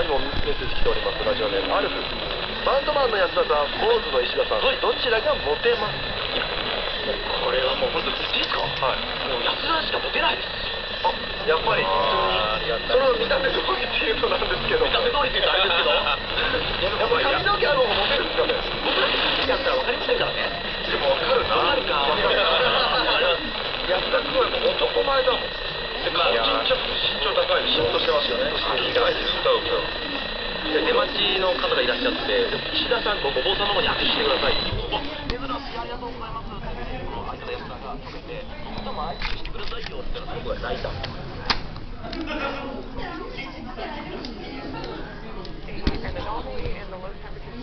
にもメッセージ来ております。ラジオネームアルフ。バンドマンの安田さん、坊主の石田さん、どちらがモテます？これはもう本当にいいですか？はい。もう安田しかモテないです。あ、やっぱりそれは見た目通りっていうのなんですけど、見た目通りって言うとあれですけど、やっぱ髪の毛ある方がモテるんですかね？僕だけ好きだったら分かりませんからね。でも分かるな。分かるか。安田すごいもう男前だもん。身長高い、シュッとしてますよね。出待ちの方がいらっしゃって、石田さん、お坊さんの方に握手してください。珍しい、ありがとうございます。相方安田が止めて、僕とも握手してくださいよって言ったら、僕が泣いた。And anomaly in the low temperature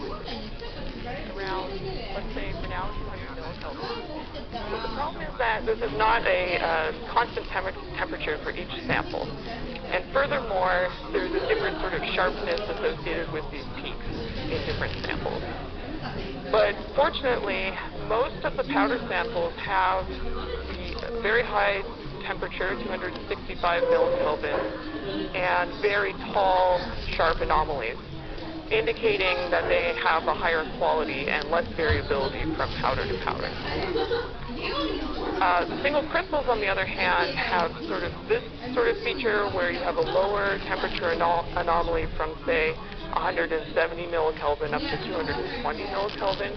around, let's say for now, 200 millikelvin. So the problem is that this is not a constant temperature for each sample. And furthermore, there's a different sort of sharpness associated with these peaks in different samples. But fortunately, most of the powder samples have the very high temperature, 265 millikelvin, and very tall, sharp anomalies, indicating that they have a higher quality and less variability from powder to powder. The single crystals, on the other hand, have sort of this sort of feature where you have a lower temperature anomaly from, say, 170 millikelvin up to 220 millikelvin.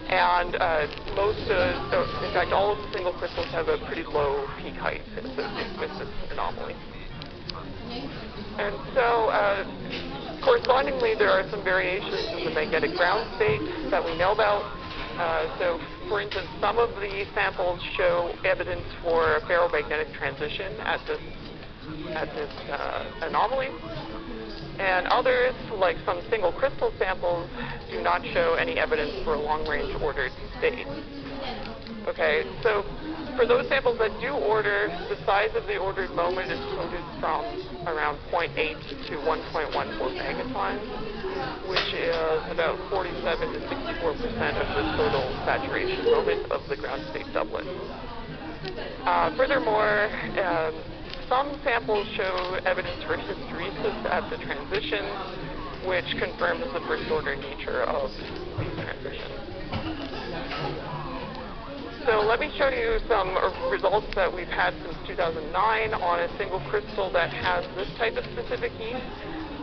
And in fact, all of the single crystals have a pretty low peak height associated with this anomaly. And so, correspondingly, there are some variations in the magnetic ground state that we know about. So, for instance, some of the samples show evidence for a ferromagnetic transition at this anomaly. And others, like some single crystal samples, do not show any evidence for a long-range ordered state. Okay, so for those samples that do order, the size of the ordered moment is quoted from around 0.8 to 1.14 megatons, which is about 47 to 64% of the total saturation moment of the ground state doublet. Furthermore, some samples show evidence for hysteresis at the transition, which confirms the first-order nature of these transitions. So let me show you some results that we've had since 2009 on a single crystal that has this type of specific heat.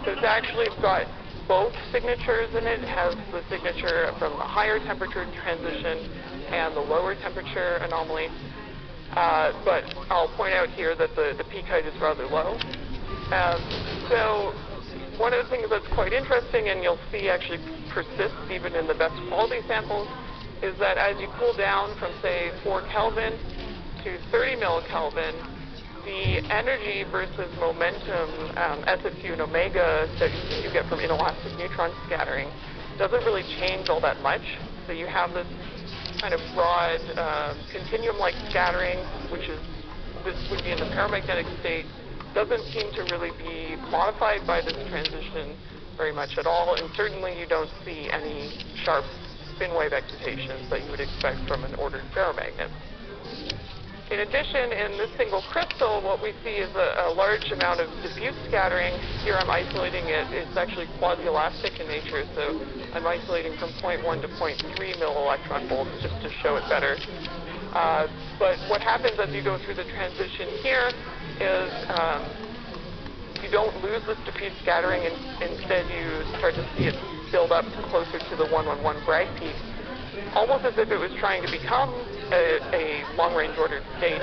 So it's actually got both signatures in it. It has the signature from the higher temperature transition and the lower temperature anomaly. But I'll point out here that the peak height is rather low. So one of the things that's quite interesting, and you'll see actually persists even in the best quality samples, is that as you cool down from, say, 4 Kelvin to 30 millikelvin, the energy versus momentum, SFQ and omega, that you get from inelastic neutron scattering doesn't really change all that much. So you have this kind of broad continuum-like scattering, this would be in the paramagnetic state, doesn't seem to really be modified by this transition very much at all, and certainly you don't see any sharp spin wave excitations that you would expect from an ordered ferromagnet. In addition, in this single crystal, what we see is a large amount of diffuse scattering. Here I'm isolating it. It's actually quasi-elastic in nature, so I'm isolating from 0.1 to 0.3 millielectron volts just to show it better. But what happens as you go through the transition here is you don't lose this diffuse scattering, and instead you start to see it build up closer to the 111 Bragg peak, almost as if it was trying to become a long-range ordered state.